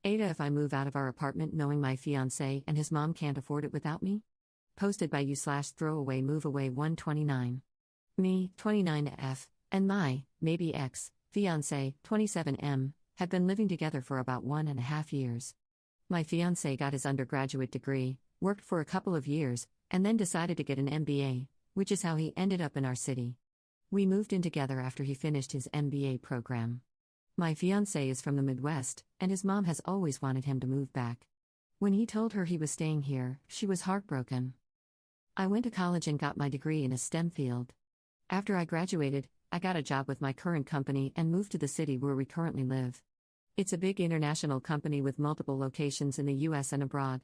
AITAH, if I move out of our apartment knowing my fiancé and his mom can't afford it without me? Posted by you/throwaway moveaway 129. Me, 29F, and my, maybe ex, fiancé, 27M, have been living together for about 1.5 years. My fiancé got his undergraduate degree, worked for a couple of years, and then decided to get an MBA, which is how he ended up in our city. We moved in together after he finished his MBA program. My fiancé is from the Midwest, and his mom has always wanted him to move back. When he told her he was staying here, she was heartbroken. I went to college and got my degree in a STEM field. After I graduated, I got a job with my current company and moved to the city where we currently live. It's a big international company with multiple locations in the US and abroad.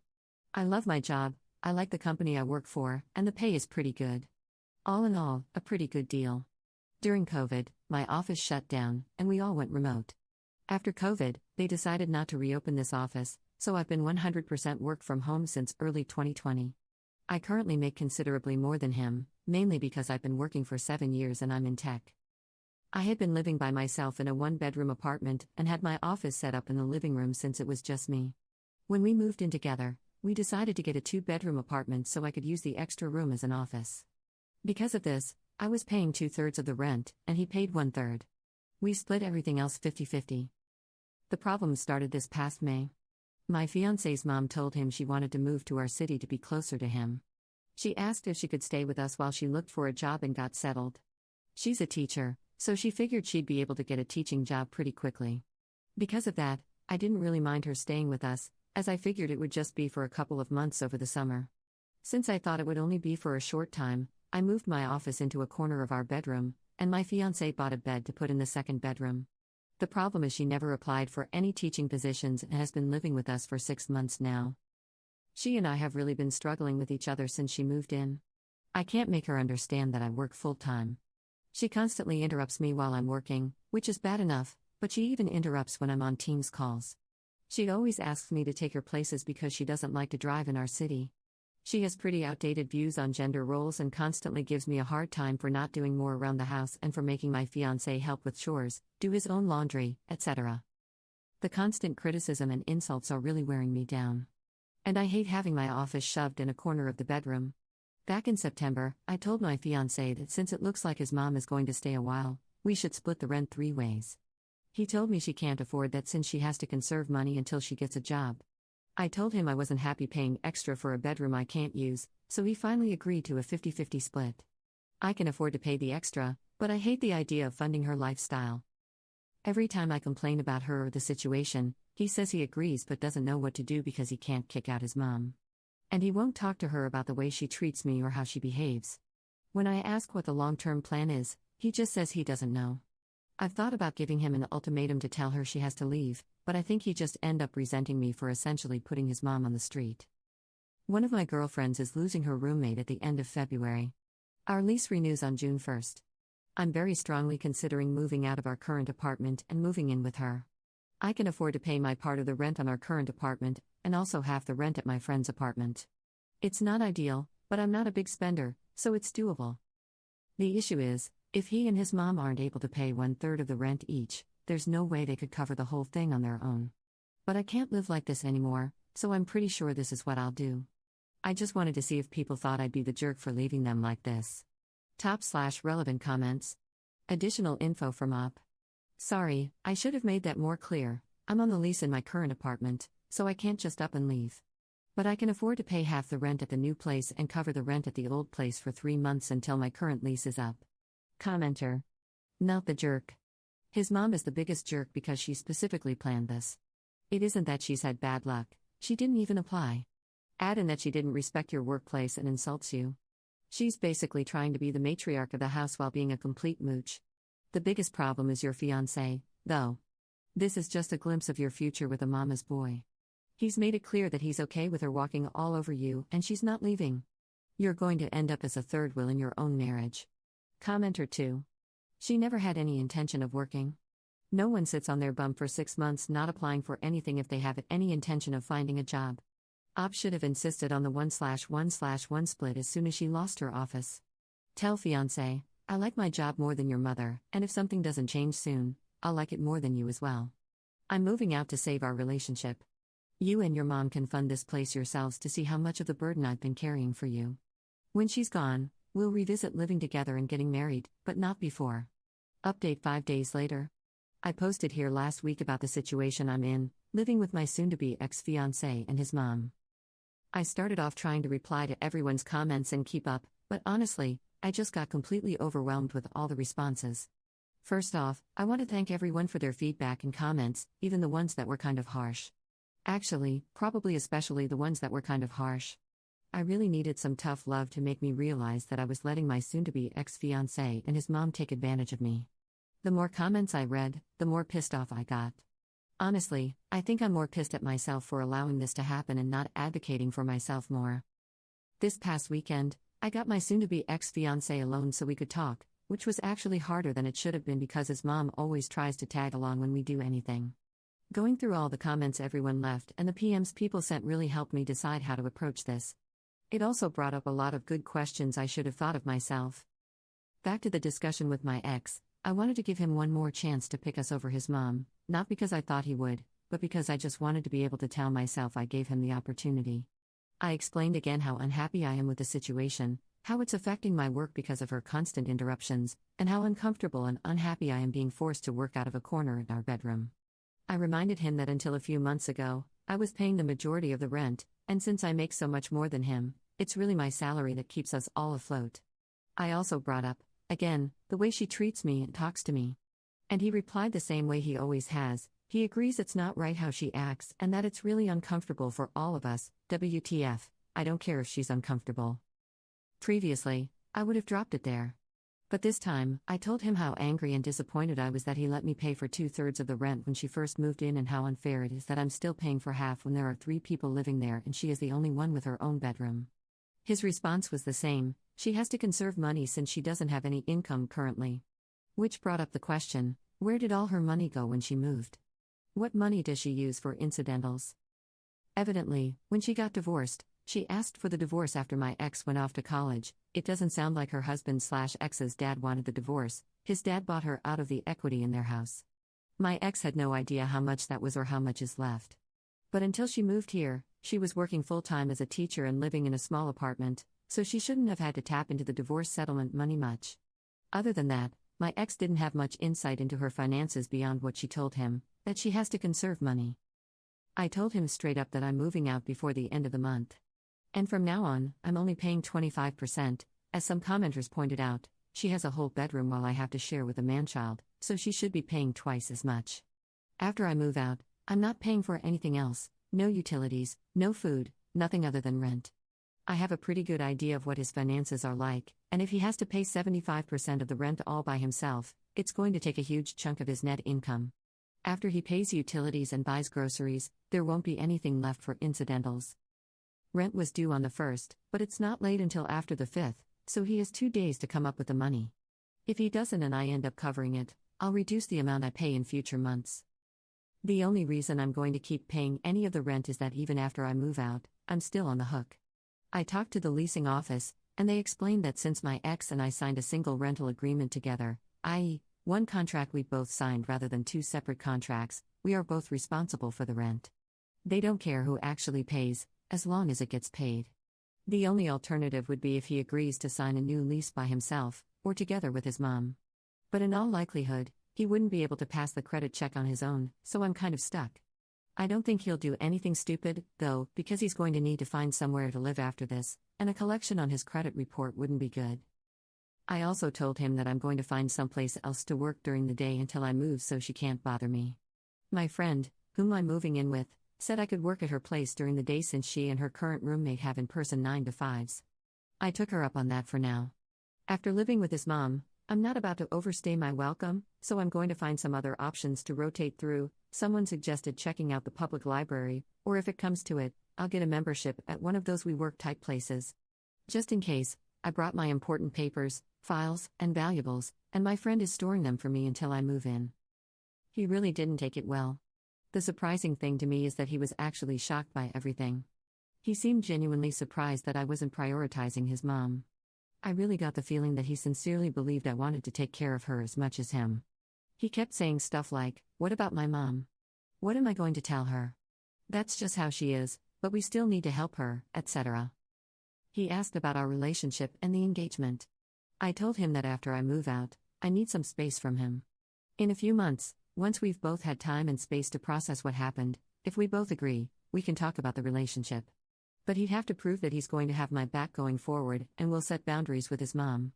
I love my job, I like the company I work for, and the pay is pretty good. All in all, a pretty good deal. During COVID, my office shut down, and we all went remote. After COVID, they decided not to reopen this office, so I've been 100% work from home since early 2020. I currently make considerably more than him, mainly because I've been working for 7 years and I'm in tech. I had been living by myself in a 1-bedroom apartment and had my office set up in the living room since it was just me. When we moved in together, we decided to get a 2-bedroom apartment so I could use the extra room as an office. Because of this, I was paying 2/3 of the rent, and he paid 1/3. We split everything else 50-50. The problem started this past May. My fiancé's mom told him she wanted to move to our city to be closer to him. She asked if she could stay with us while she looked for a job and got settled. She's a teacher, so she figured she'd be able to get a teaching job pretty quickly. Because of that, I didn't really mind her staying with us, as I figured it would just be for a couple of months over the summer. Since I thought it would only be for a short time, I moved my office into a corner of our bedroom, and my fiancé bought a bed to put in the second bedroom. The problem is she never applied for any teaching positions and has been living with us for 6 months now. She and I have really been struggling with each other since she moved in. I can't make her understand that I work full-time. She constantly interrupts me while I'm working, which is bad enough, but she even interrupts when I'm on Teams calls. She always asks me to take her places because she doesn't like to drive in our city. She has pretty outdated views on gender roles and constantly gives me a hard time for not doing more around the house and for making my fiancé help with chores, do his own laundry, etc. The constant criticism and insults are really wearing me down. And I hate having my office shoved in a corner of the bedroom. Back in September, I told my fiancé that since it looks like his mom is going to stay a while, we should split the rent 3 ways. He told me she can't afford that since she has to conserve money until she gets a job. I told him I wasn't happy paying extra for a bedroom I can't use, so he finally agreed to a 50-50 split. I can afford to pay the extra, but I hate the idea of funding her lifestyle. Every time I complain about her or the situation, he says he agrees but doesn't know what to do because he can't kick out his mom. And he won't talk to her about the way she treats me or how she behaves. When I ask what the long-term plan is, he just says he doesn't know. I've thought about giving him an ultimatum to tell her she has to leave, but I think he'd just end up resenting me for essentially putting his mom on the street. One of my girlfriends is losing her roommate at the end of February. Our lease renews on June 1st. I'm very strongly considering moving out of our current apartment and moving in with her. I can afford to pay my part of the rent on our current apartment, and also half the rent at my friend's apartment. It's not ideal, but I'm not a big spender, so it's doable. The issue is, if he and his mom aren't able to pay 1/3 of the rent each, there's no way they could cover the whole thing on their own. But I can't live like this anymore, so I'm pretty sure this is what I'll do. I just wanted to see if people thought I'd be the jerk for leaving them like this. Top/relevant comments. Additional info from Up. Sorry, I should have made that more clear. I'm on the lease in my current apartment, so I can't just up and leave. But I can afford to pay half the rent at the new place and cover the rent at the old place for 3 months until my current lease is up. Commenter. Not the jerk. His mom is the biggest jerk because she specifically planned this. It isn't that she's had bad luck, she didn't even apply. Add in that she didn't respect your workplace and insults you. She's basically trying to be the matriarch of the house while being a complete mooch. The biggest problem is your fiancé, though. This is just a glimpse of your future with a mama's boy. He's made it clear that he's okay with her walking all over you and she's not leaving. You're going to end up as a third wheel in your own marriage. Commenter 2. She never had any intention of working. No one sits on their bum for 6 months not applying for anything if they have any intention of finding a job. Op should have insisted on the 1/1/1 split as soon as she lost her office. Tell fiancé, I like my job more than your mother, and if something doesn't change soon, I'll like it more than you as well. I'm moving out to save our relationship. You and your mom can fund this place yourselves to see how much of the burden I've been carrying for you. When she's gone, we'll revisit living together and getting married, but not before. Update 5 days later. I posted here last week about the situation I'm in, living with my soon-to-be ex-fiancé and his mom. I started off trying to reply to everyone's comments and keep up, but honestly, I just got completely overwhelmed with all the responses. First off, I want to thank everyone for their feedback and comments, even the ones that were kind of harsh. Actually, probably especially the ones that were kind of harsh. I really needed some tough love to make me realize that I was letting my soon-to-be ex-fiancé and his mom take advantage of me. The more comments I read, the more pissed off I got. Honestly, I think I'm more pissed at myself for allowing this to happen and not advocating for myself more. This past weekend, I got my soon-to-be ex-fiancé alone so we could talk, which was actually harder than it should have been because his mom always tries to tag along when we do anything. Going through all the comments everyone left and the PMs people sent really helped me decide how to approach this. It also brought up a lot of good questions I should have thought of myself. Back to the discussion with my ex, I wanted to give him one more chance to pick us over his mom, not because I thought he would, but because I just wanted to be able to tell myself I gave him the opportunity. I explained again how unhappy I am with the situation, how it's affecting my work because of her constant interruptions, and how uncomfortable and unhappy I am being forced to work out of a corner in our bedroom. I reminded him that until a few months ago, I was paying the majority of the rent, and since I make so much more than him, it's really my salary that keeps us all afloat. I also brought up, again, the way she treats me and talks to me. And he replied the same way he always has. He agrees it's not right how she acts and that it's really uncomfortable for all of us. WTF, I don't care if she's uncomfortable. Previously, I would have dropped it there. But this time, I told him how angry and disappointed I was that he let me pay for 2/3 of the rent when she first moved in and how unfair it is that I'm still paying for half when there are 3 people living there and she is the only one with her own bedroom. His response was the same: she has to conserve money since she doesn't have any income currently. Which brought up the question, where did all her money go when she moved? What money does she use for incidentals? Evidently, when she got divorced, she asked for the divorce after my ex went off to college. It doesn't sound like her husband/ex's dad wanted the divorce. His dad bought her out of the equity in their house. My ex had no idea how much that was or how much is left. But until she moved here, she was working full-time as a teacher and living in a small apartment, so she shouldn't have had to tap into the divorce settlement money much. Other than that, my ex didn't have much insight into her finances beyond what she told him, that she has to conserve money. I told him straight up that I'm moving out before the end of the month. And from now on, I'm only paying 25%, as some commenters pointed out. She has a whole bedroom while I have to share with a man-child, so she should be paying twice as much. After I move out, I'm not paying for anything else, no utilities, no food, nothing other than rent. I have a pretty good idea of what his finances are like, and if he has to pay 75% of the rent all by himself, it's going to take a huge chunk of his net income. After he pays utilities and buys groceries, there won't be anything left for incidentals. Rent was due on the 1st, but it's not late until after the 5th, so he has 2 days to come up with the money. If he doesn't and I end up covering it, I'll reduce the amount I pay in future months. The only reason I'm going to keep paying any of the rent is that even after I move out, I'm still on the hook. I talked to the leasing office, and they explained that since my ex and I signed a single rental agreement together, i.e., one contract we both signed rather than 2 separate contracts, we are both responsible for the rent. They don't care who actually pays, as long as it gets paid. The only alternative would be if he agrees to sign a new lease by himself, or together with his mom. But in all likelihood, he wouldn't be able to pass the credit check on his own, so I'm kind of stuck. I don't think he'll do anything stupid, though, because he's going to need to find somewhere to live after this, and a collection on his credit report wouldn't be good. I also told him that I'm going to find someplace else to work during the day until I move so she can't bother me. My friend, whom I'm moving in with, said I could work at her place during the day since she and her current roommate have in-person 9 to 5s. I took her up on that for now. After living with his mom, I'm not about to overstay my welcome, so I'm going to find some other options to rotate through. Someone suggested checking out the public library, or if it comes to it, I'll get a membership at one of those WeWork type places. Just in case, I brought my important papers, files, and valuables, and my friend is storing them for me until I move in. He really didn't take it well. The surprising thing to me is that he was actually shocked by everything. He seemed genuinely surprised that I wasn't prioritizing his mom. I really got the feeling that he sincerely believed I wanted to take care of her as much as him. He kept saying stuff like, "What about my mom? What am I going to tell her? That's just how she is, but we still need to help her, etc. He asked about our relationship and the engagement. I told him that after I move out, I need some space from him. In a few months, once we've both had time and space to process what happened, if we both agree, we can talk about the relationship. But he'd have to prove that he's going to have my back going forward and will set boundaries with his mom.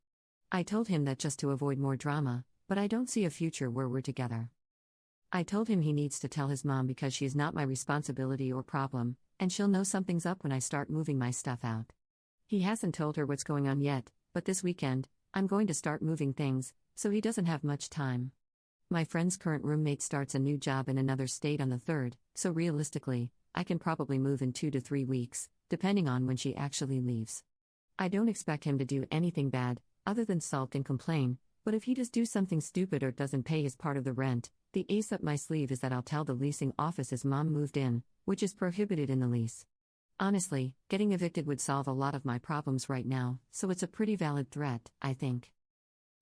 I told him that just to avoid more drama, but I don't see a future where we're together. I told him he needs to tell his mom because she is not my responsibility or problem, and she'll know something's up when I start moving my stuff out. He hasn't told her what's going on yet, but this weekend, I'm going to start moving things, so he doesn't have much time. My friend's current roommate starts a new job in another state on the 3rd, so realistically, I can probably move in 2 to 3 weeks, depending on when she actually leaves. I don't expect him to do anything bad, other than sulk and complain, but if he does do something stupid or doesn't pay his part of the rent, the ace up my sleeve is that I'll tell the leasing office his mom moved in, which is prohibited in the lease. Honestly, getting evicted would solve a lot of my problems right now, so it's a pretty valid threat, I think.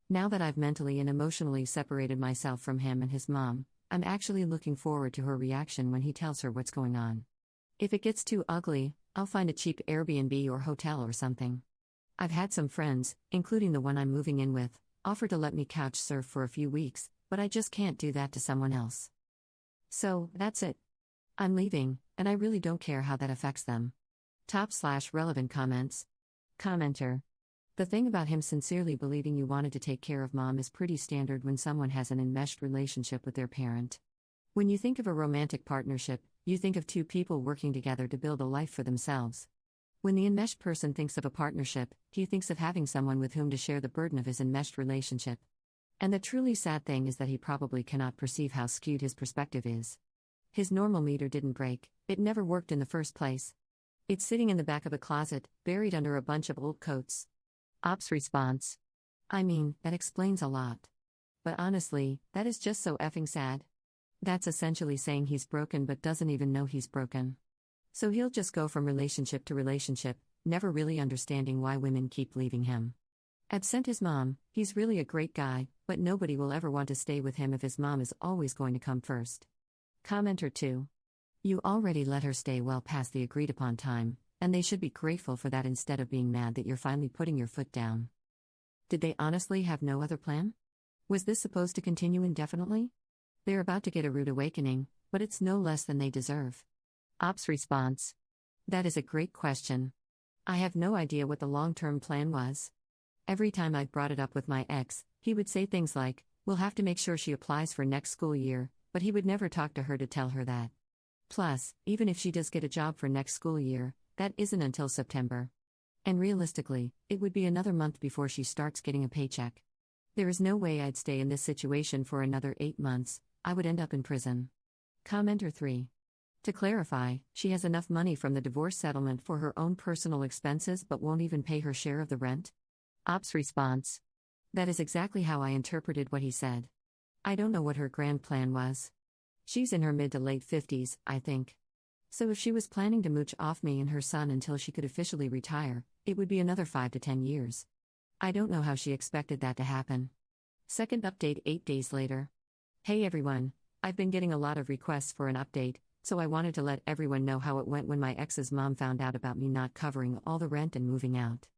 Now that I've mentally and emotionally separated myself from him and his mom, I'm actually looking forward to her reaction when he tells her what's going on. If it gets too ugly, I'll find a cheap Airbnb or hotel or something. I've had some friends, including the one I'm moving in with, offer to let me couch surf for a few weeks, but I just can't do that to someone else. So, that's it. I'm leaving, and I really don't care how that affects them. Top/relevant comments. Commenter. The thing about him sincerely believing you wanted to take care of mom is pretty standard when someone has an enmeshed relationship with their parent. When you think of a romantic partnership, you think of two people working together to build a life for themselves. When the enmeshed person thinks of a partnership, he thinks of having someone with whom to share the burden of his enmeshed relationship. And the truly sad thing is that he probably cannot perceive how skewed his perspective is. His normal meter didn't break, it never worked in the first place. It's sitting in the back of a closet, buried under a bunch of old coats. Ops response. I mean, that explains a lot. But honestly, that is just so effing sad. That's essentially saying he's broken but doesn't even know he's broken. So he'll just go from relationship to relationship, never really understanding why women keep leaving him. Absent his mom, he's really a great guy, but nobody will ever want to stay with him if his mom is always going to come first. Commenter 2. You already let her stay well past the agreed upon time, and they should be grateful for that instead of being mad that you're finally putting your foot down. Did they honestly have no other plan? Was this supposed to continue indefinitely? They're about to get a rude awakening, but it's no less than they deserve. Ops response. That is a great question. I have no idea what the long-term plan was. Every time I brought it up with my ex, he would say things like, we'll have to make sure she applies for next school year, but he would never talk to her to tell her that. Plus, even if she does get a job for next school year, that isn't until September. And realistically, it would be another month before she starts getting a paycheck. There is no way I'd stay in this situation for another 8 months, I would end up in prison. Commenter 3. To clarify, she has enough money from the divorce settlement for her own personal expenses but won't even pay her share of the rent? Ops response. That is exactly how I interpreted what he said. I don't know what her grand plan was. She's in her mid to late 50s, I think. So if she was planning to mooch off me and her son until she could officially retire, it would be another 5 to 10 years. I don't know how she expected that to happen. Second update 8 days later. Hey everyone, I've been getting a lot of requests for an update, so I wanted to let everyone know how it went when my ex's mom found out about me not covering all the rent and moving out.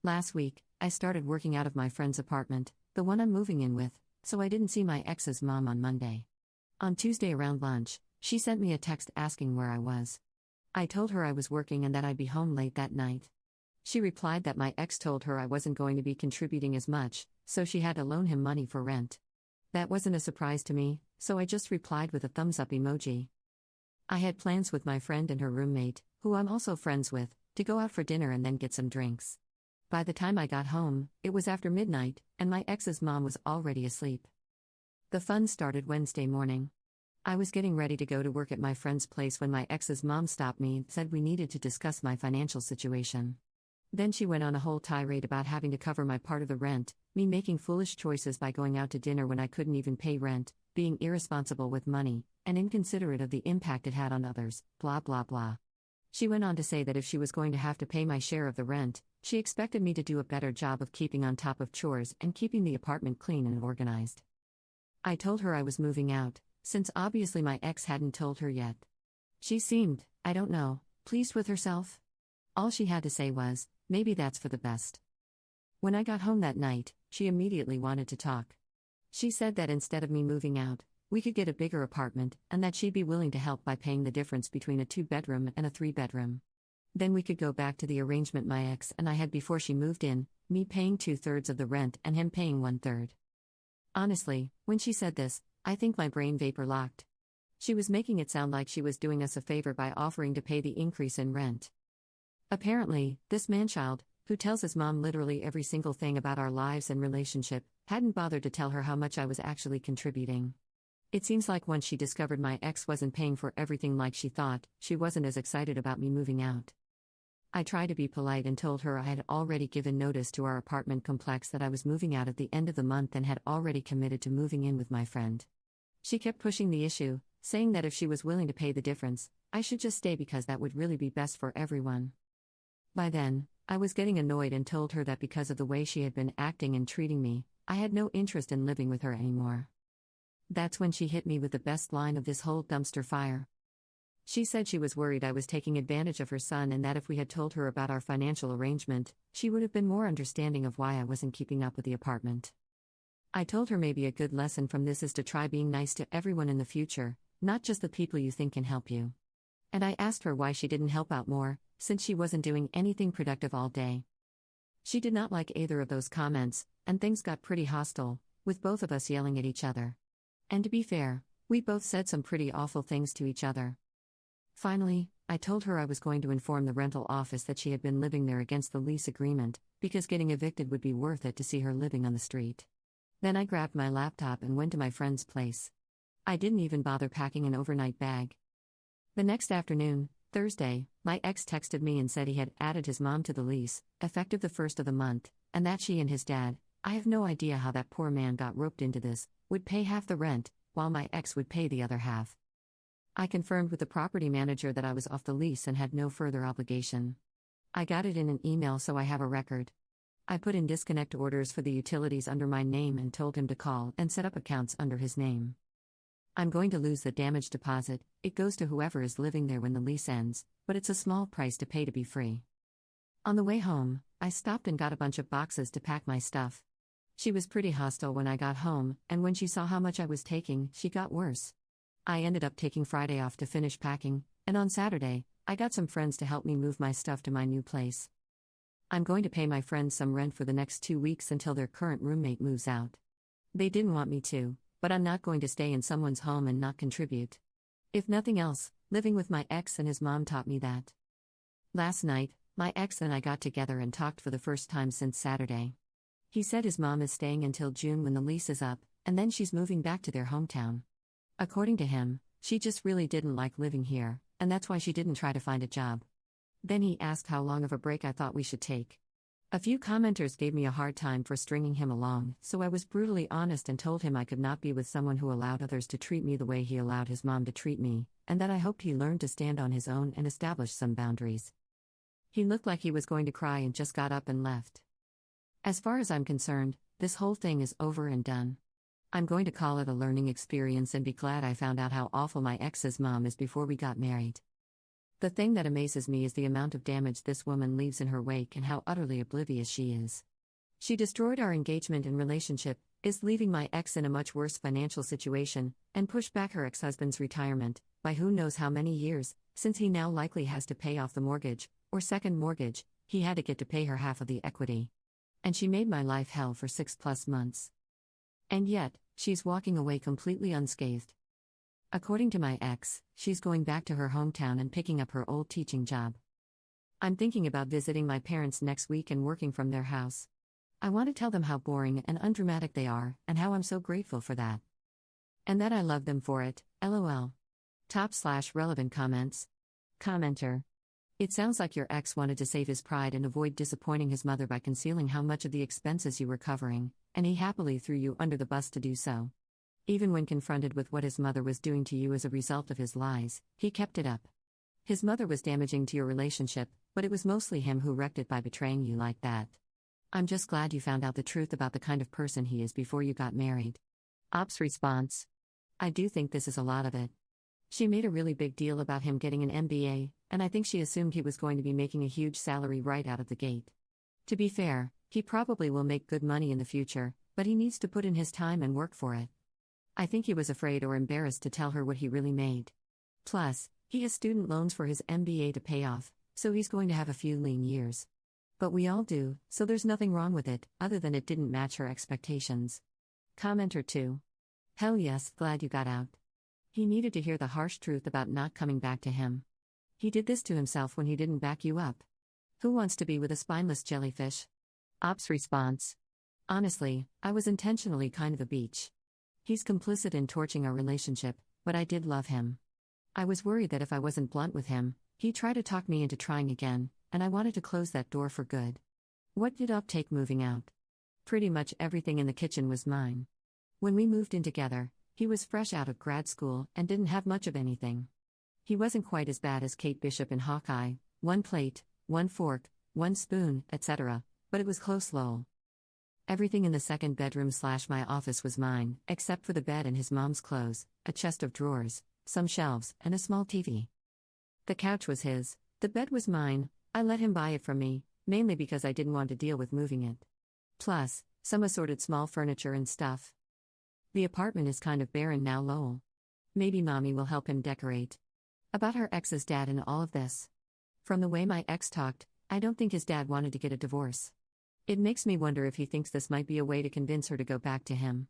Last week, I started working out of my friend's apartment, the one I'm moving in with, so I didn't see my ex's mom on Monday. On Tuesday around lunch, she sent me a text asking where I was. I told her I was working and that I'd be home late that night. She replied that my ex told her I wasn't going to be contributing as much, so she had to loan him money for rent. That wasn't a surprise to me, so I just replied with a thumbs up emoji. I had plans with my friend and her roommate, who I'm also friends with, to go out for dinner and then get some drinks. By the time I got home, it was after midnight, and my ex's mom was already asleep. The fun started Wednesday morning. I was getting ready to go to work at my friend's place when my ex's mom stopped me and said we needed to discuss my financial situation. Then she went on a whole tirade about having to cover my part of the rent, me making foolish choices by going out to dinner when I couldn't even pay rent, being irresponsible with money, and inconsiderate of the impact it had on others, blah blah blah. She went on to say that if she was going to have to pay my share of the rent, she expected me to do a better job of keeping on top of chores and keeping the apartment clean and organized. I told her I was moving out, since obviously my ex hadn't told her yet. She seemed, I don't know, pleased with herself. All she had to say was, maybe that's for the best. When I got home that night, she immediately wanted to talk. She said that instead of me moving out, we could get a bigger apartment, and that she'd be willing to help by paying the difference between a 2-bedroom and a 3-bedroom. Then we could go back to the arrangement my ex and I had before she moved in, me paying 2/3 of the rent and him paying 1/3. Honestly, when she said this, I think my brain vapor locked. She was making it sound like she was doing us a favor by offering to pay the increase in rent. Apparently, this manchild, who tells his mom literally every single thing about our lives and relationship, hadn't bothered to tell her how much I was actually contributing. It seems like once she discovered my ex wasn't paying for everything like she thought, she wasn't as excited about me moving out. I tried to be polite and told her I had already given notice to our apartment complex that I was moving out at the end of the month and had already committed to moving in with my friend. She kept pushing the issue, saying that if she was willing to pay the difference, I should just stay because that would really be best for everyone. By then, I was getting annoyed and told her that because of the way she had been acting and treating me, I had no interest in living with her anymore. That's when she hit me with the best line of this whole dumpster fire. She said she was worried I was taking advantage of her son and that if we had told her about our financial arrangement, she would have been more understanding of why I wasn't keeping up with the apartment. I told her maybe a good lesson from this is to try being nice to everyone in the future, not just the people you think can help you. And I asked her why she didn't help out more, since she wasn't doing anything productive all day. She did not like either of those comments, and things got pretty hostile, with both of us yelling at each other. And to be fair, we both said some pretty awful things to each other. Finally, I told her I was going to inform the rental office that she had been living there against the lease agreement, because getting evicted would be worth it to see her living on the street. Then I grabbed my laptop and went to my friend's place. I didn't even bother packing an overnight bag. The next afternoon, Thursday, my ex texted me and said he had added his mom to the lease, effective the 1st of the month, and that she and his dad, I have no idea how that poor man got roped into this, would pay half the rent, while my ex would pay the other half. I confirmed with the property manager that I was off the lease and had no further obligation. I got it in an email so I have a record. I put in disconnect orders for the utilities under my name and told him to call and set up accounts under his name. I'm going to lose the damage deposit, it goes to whoever is living there when the lease ends, but it's a small price to pay to be free. On the way home, I stopped and got a bunch of boxes to pack my stuff. She was pretty hostile when I got home, and when she saw how much I was taking, she got worse. I ended up taking Friday off to finish packing, and on Saturday, I got some friends to help me move my stuff to my new place. I'm going to pay my friends some rent for the next 2 weeks until their current roommate moves out. They didn't want me to, but I'm not going to stay in someone's home and not contribute. If nothing else, living with my ex and his mom taught me that. Last night, my ex and I got together and talked for the first time since Saturday. He said his mom is staying until June when the lease is up, and then she's moving back to their hometown. According to him, she just really didn't like living here, and that's why she didn't try to find a job. Then he asked how long of a break I thought we should take. A few commenters gave me a hard time for stringing him along, so I was brutally honest and told him I could not be with someone who allowed others to treat me the way he allowed his mom to treat me, and that I hoped he learned to stand on his own and establish some boundaries. He looked like he was going to cry and just got up and left. As far as I'm concerned, this whole thing is over and done. I'm going to call it a learning experience and be glad I found out how awful my ex's mom is before we got married. The thing that amazes me is the amount of damage this woman leaves in her wake and how utterly oblivious she is. She destroyed our engagement and relationship, is leaving my ex in a much worse financial situation, and pushed back her ex-husband's retirement, by who knows how many years, since he now likely has to pay off the mortgage, or second mortgage, he had to get to pay her half of the equity. And she made my life hell for 6+ months. And yet, she's walking away completely unscathed. According to my ex, she's going back to her hometown and picking up her old teaching job. I'm thinking about visiting my parents next week and working from their house. I want to tell them how boring and undramatic they are, and how I'm so grateful for that. And that I love them for it, lol. Top/relevant comments. Commenter. It sounds like your ex wanted to save his pride and avoid disappointing his mother by concealing how much of the expenses you were covering, and he happily threw you under the bus to do so. Even when confronted with what his mother was doing to you as a result of his lies, he kept it up. His mother was damaging to your relationship, but it was mostly him who wrecked it by betraying you like that. I'm just glad you found out the truth about the kind of person he is before you got married. Ops response. I do think this is a lot of it. She made a really big deal about him getting an MBA, and I think she assumed he was going to be making a huge salary right out of the gate. To be fair, he probably will make good money in the future, but he needs to put in his time and work for it. I think he was afraid or embarrassed to tell her what he really made. Plus, he has student loans for his MBA to pay off, so he's going to have a few lean years. But we all do, so there's nothing wrong with it, other than it didn't match her expectations. Commenter 2. Hell yes, glad you got out. He needed to hear the harsh truth about not coming back to him. He did this to himself when he didn't back you up. Who wants to be with a spineless jellyfish? Ops response. Honestly, I was intentionally kind of a beach. He's complicit in torching our relationship, but I did love him. I was worried that if I wasn't blunt with him, he'd try to talk me into trying again, and I wanted to close that door for good. What did Up take moving out? Pretty much everything in the kitchen was mine. When we moved in together, he was fresh out of grad school and didn't have much of anything. He wasn't quite as bad as Kate Bishop in Hawkeye, 1 plate, 1 fork, 1 spoon, etc., but it was close lol. Everything in the second bedroom/my office was mine, except for the bed and his mom's clothes, a chest of drawers, some shelves, and a small TV. The couch was his, the bed was mine. I let him buy it from me, mainly because I didn't want to deal with moving it. Plus, some assorted small furniture and stuff. The apartment is kind of barren now lol. Maybe mommy will help him decorate. About her ex's dad and all of this. From the way my ex talked, I don't think his dad wanted to get a divorce. It makes me wonder if he thinks this might be a way to convince her to go back to him.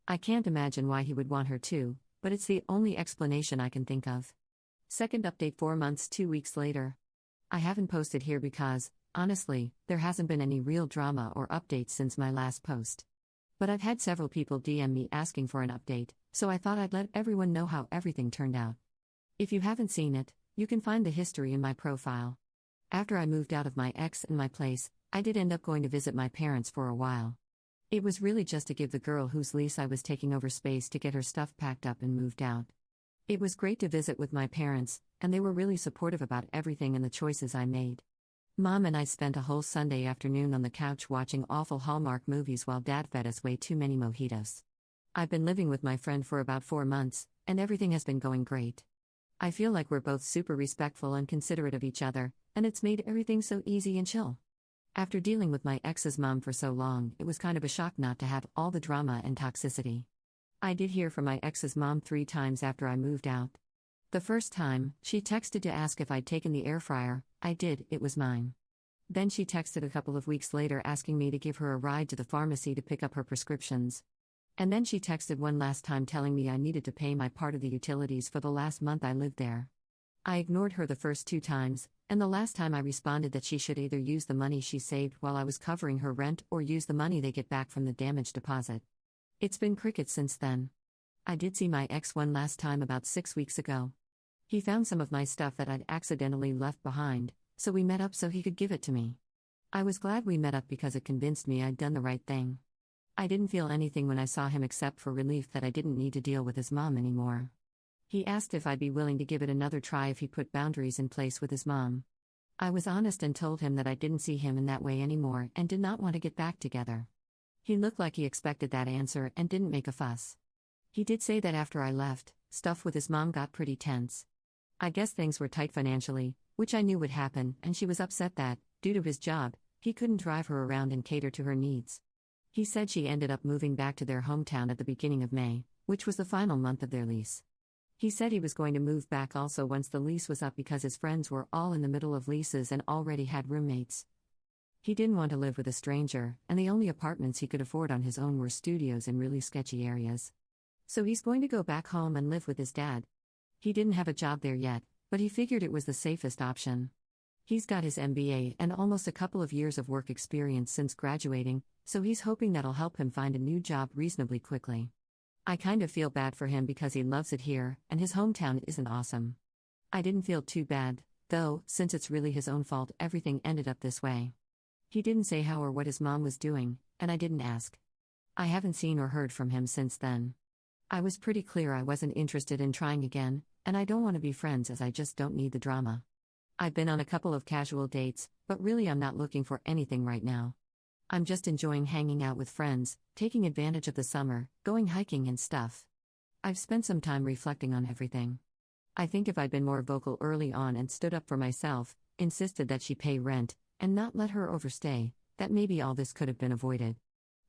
I can't imagine why he would want her to, but it's the only explanation I can think of. Second update 4 months 2 weeks later. I haven't posted here because, honestly, there hasn't been any real drama or updates since my last post. But I've had several people DM me asking for an update, so I thought I'd let everyone know how everything turned out. If you haven't seen it, you can find the history in my profile. After I moved out of my ex and my place, I did end up going to visit my parents for a while. It was really just to give the girl whose lease I was taking over space to get her stuff packed up and moved out. It was great to visit with my parents, and they were really supportive about everything and the choices I made. Mom and I spent a whole Sunday afternoon on the couch watching awful Hallmark movies while Dad fed us way too many mojitos. I've been living with my friend for about 4 months, and everything has been going great. I feel like we're both super respectful and considerate of each other, and it's made everything so easy and chill. After dealing with my ex's mom for so long, it was kind of a shock not to have all the drama and toxicity. I did hear from my ex's mom 3 times after I moved out. The first time, she texted to ask if I'd taken the air fryer. I did, it was mine. Then she texted a couple of weeks later asking me to give her a ride to the pharmacy to pick up her prescriptions. And then she texted one last time telling me I needed to pay my part of the utilities for the last month I lived there. I ignored her the first 2 times, and the last time I responded that she should either use the money she saved while I was covering her rent or use the money they get back from the damage deposit. It's been crickets since then. I did see my ex one last time about 6 weeks ago. He found some of my stuff that I'd accidentally left behind, so we met up so he could give it to me. I was glad we met up because it convinced me I'd done the right thing. I didn't feel anything when I saw him except for relief that I didn't need to deal with his mom anymore. He asked if I'd be willing to give it another try if he put boundaries in place with his mom. I was honest and told him that I didn't see him in that way anymore and did not want to get back together. He looked like he expected that answer and didn't make a fuss. He did say that after I left, stuff with his mom got pretty tense. I guess things were tight financially, which I knew would happen, and she was upset that, due to his job, he couldn't drive her around and cater to her needs. He said she ended up moving back to their hometown at the beginning of May, which was the final month of their lease. He said he was going to move back also once the lease was up because his friends were all in the middle of leases and already had roommates. He didn't want to live with a stranger, and the only apartments he could afford on his own were studios in really sketchy areas. So he's going to go back home and live with his dad. He didn't have a job there yet, but he figured it was the safest option. He's got his MBA and almost a couple of years of work experience since graduating, so he's hoping that'll help him find a new job reasonably quickly. I kind of feel bad for him because he loves it here, and his hometown isn't awesome. I didn't feel too bad, though, since it's really his own fault everything ended up this way. He didn't say how or what his mom was doing, and I didn't ask. I haven't seen or heard from him since then. I was pretty clear I wasn't interested in trying again, and I don't want to be friends as I just don't need the drama. I've been on a couple of casual dates, but really I'm not looking for anything right now. I'm just enjoying hanging out with friends, taking advantage of the summer, going hiking and stuff. I've spent some time reflecting on everything. I think if I'd been more vocal early on and stood up for myself, insisted that she pay rent, and not let her overstay, that maybe all this could have been avoided.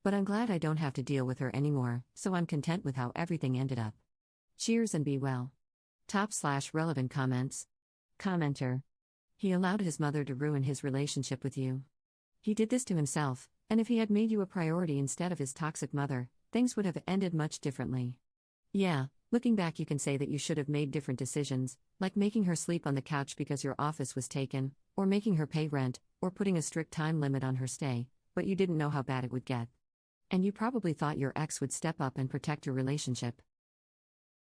But I'm glad I don't have to deal with her anymore, so I'm content with how everything ended up. Cheers and be well. Top/relevant comments. Commenter. He allowed his mother to ruin his relationship with you. He did this to himself, and if he had made you a priority instead of his toxic mother, things would have ended much differently. Yeah, looking back, you can say that you should have made different decisions, like making her sleep on the couch because your office was taken, or making her pay rent, or putting a strict time limit on her stay, but you didn't know how bad it would get. And you probably thought your ex would step up and protect your relationship.